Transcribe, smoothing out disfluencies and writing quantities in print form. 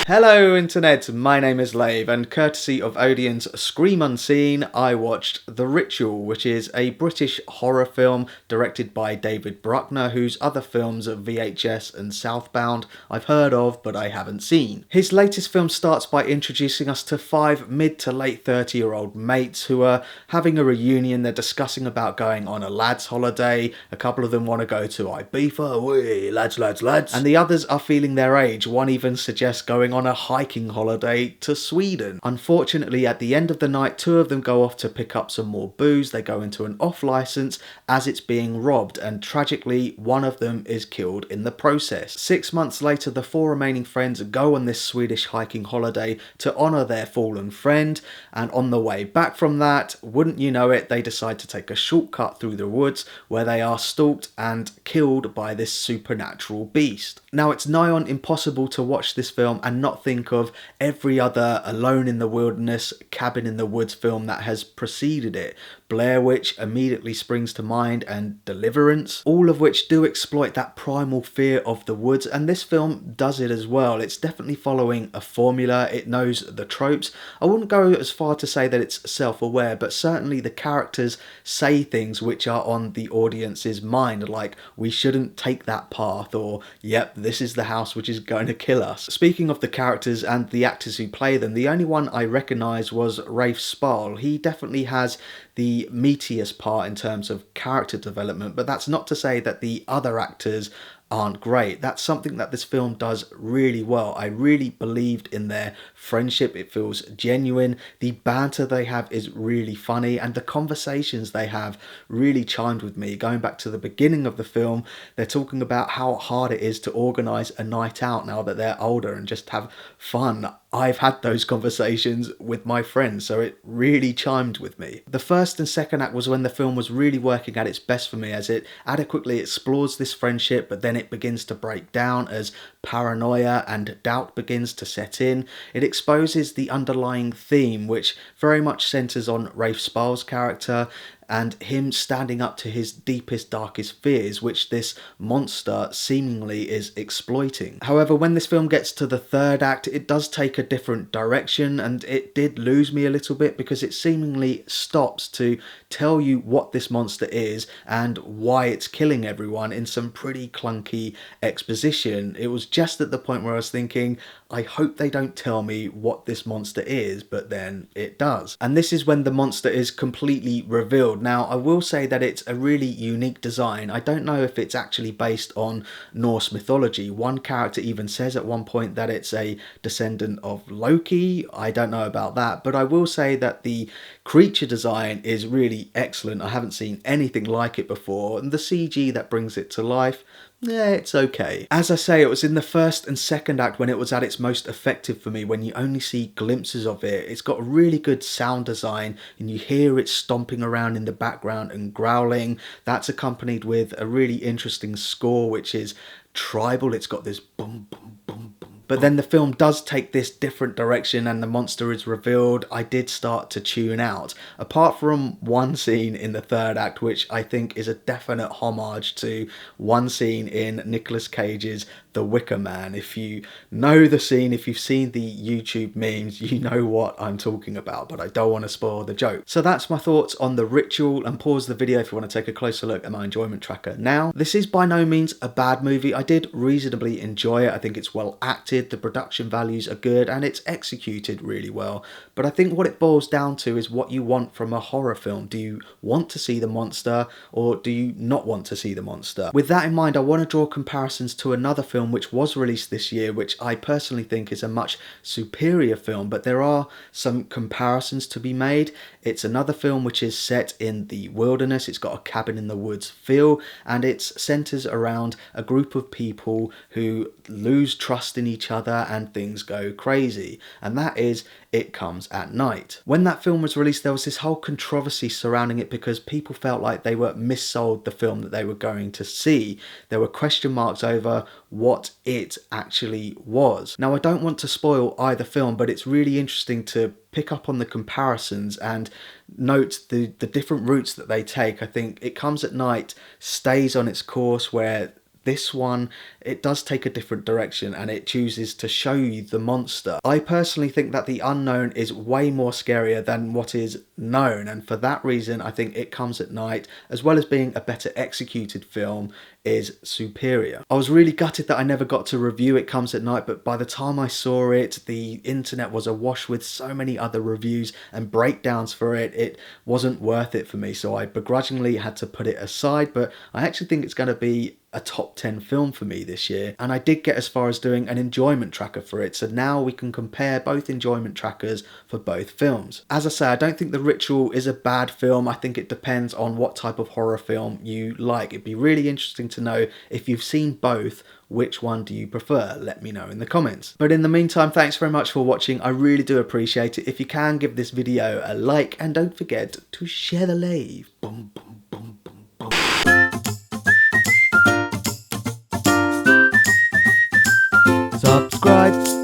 Hello internet, my name is Lave, and courtesy of Odeon's Scream Unseen, I watched The Ritual, which is a British horror film directed by David Bruckner, whose other films are VHS and Southbound I've heard of but I haven't seen. His latest film starts by introducing us to 5 mid to late 30-year-old mates who are having a reunion. They're discussing about going on a lads holiday. A couple of them want to go to Ibiza, wee, lads. And the others are feeling their age. One even suggests going on a hiking holiday to Sweden. Unfortunately, at the end of the night, 2 of them go off to pick up some more booze. They go into an off license as it's being robbed, and tragically, one of them is killed in the process. 6 months later, the 4 remaining friends go on this Swedish hiking holiday to honour their fallen friend, and on the way back from that, wouldn't you know it, they decide to take a shortcut through the woods where they are stalked and killed by this supernatural beast. Now, it's nigh on impossible to watch this film and not think of every other Alone in the Wilderness, Cabin in the Woods film that has preceded it. Blair Witch immediately springs to mind, and Deliverance, all of which do exploit that primal fear of the woods, and this film does it as well. It's definitely following a formula, it knows the tropes. I wouldn't go as far to say that it's self-aware, but certainly the characters say things which are on the audience's mind, like, we shouldn't take that path, or, yep, this is the house which is going to kill us. Speaking of the characters and the actors who play them, the only one I recognised was Rafe Spall. He definitely has the meatiest part in terms of character development, but that's not to say that the other actors aren't great. That's something that this film does really well. I really believed in their friendship. It feels genuine. The banter they have is really funny, and the conversations they have really chimed with me. Going back to the beginning of the film, they're talking about how hard it is to organise a night out now that they're older and just have fun. I've had those conversations with my friends, so it really chimed with me. The first and second act was when the film was really working at its best for me, as it adequately explores this friendship, but then it begins to break down as paranoia and doubt begins to set in. It exposes the underlying theme, which very much centres on Rafe Spall's character and him standing up to his deepest, darkest fears, which this monster seemingly is exploiting. However, when this film gets to the third act, it does take a different direction, and it did lose me a little bit because it seemingly stops to tell you what this monster is and why it's killing everyone in some pretty clunky exposition. It was just at the point where I was thinking, I hope they don't tell me what this monster is, but then it does. And this is when the monster is completely revealed. Now, I will say that it's a really unique design. I don't know if it's actually based on Norse mythology. One character even says at one point that it's a descendant of Loki. I don't know about that, but I will say that the creature design is really excellent. I haven't seen anything like it before, and the CG that brings it to life, yeah, it's okay. As I say, it was in the first and second act when it was at its most effective for me, when you only see glimpses of it. It's got a really good sound design, and you hear it stomping around in the background and growling. That's accompanied with a really interesting score, which is tribal. It's got this boom, boom, boom, boom. But then the film does take this different direction and the monster is revealed. I did start to tune out. Apart from one scene in the third act, which I think is a definite homage to one scene in Nicolas Cage's The Wicker Man. If you know the scene, if you've seen the YouTube memes, you know what I'm talking about, but I don't want to spoil the joke. So that's my thoughts on The Ritual, and pause the video if you want to take a closer look at my enjoyment tracker now. This is by no means a bad movie. I did reasonably enjoy it. I think it's well acted, the production values are good, and it's executed really well. But I think what it boils down to is what you want from a horror film. Do you want to see the monster, or do you not want to see the monster? With that in mind, I want to draw comparisons to another film which was released this year, which I personally think is a much superior film, but there are some comparisons to be made. It's another film which is set in the wilderness. It's got a cabin in the woods feel, and it centres around a group of people who lose trust in each other and things go crazy, and that is It Comes at Night. When that film was released, there was this whole controversy surrounding it because people felt like they were missold the film that they were going to see. There were question marks over what it actually was. Now, I don't want to spoil either film, but it's really interesting to pick up on the comparisons and note the different routes that they take. I think It Comes at Night stays on its course, where This one, it does take a different direction and it chooses to show you the monster. I personally think that the unknown is way more scarier than what is known, and for that reason I think It Comes at Night, as well as being a better executed film, is superior. I was really gutted that I never got to review It Comes at Night, but by the time I saw it, the internet was awash with so many other reviews and breakdowns for it. It wasn't worth it for me, so I begrudgingly had to put it aside, but I actually think it's going to be a top 10 film for me this year, and I did get as far as doing an enjoyment tracker for it, so now we can compare both enjoyment trackers for both films. As I say, I don't think The Ritual is a bad film. I think it depends on what type of horror film you like. It'd be really interesting to know if you've seen both, which one do you prefer? Let me know in the comments. But in the meantime, thanks very much for watching. I really do appreciate it. If you can, give this video a like and don't forget to share the lave. Boom, boom, boom, boom, boom. Subscribe.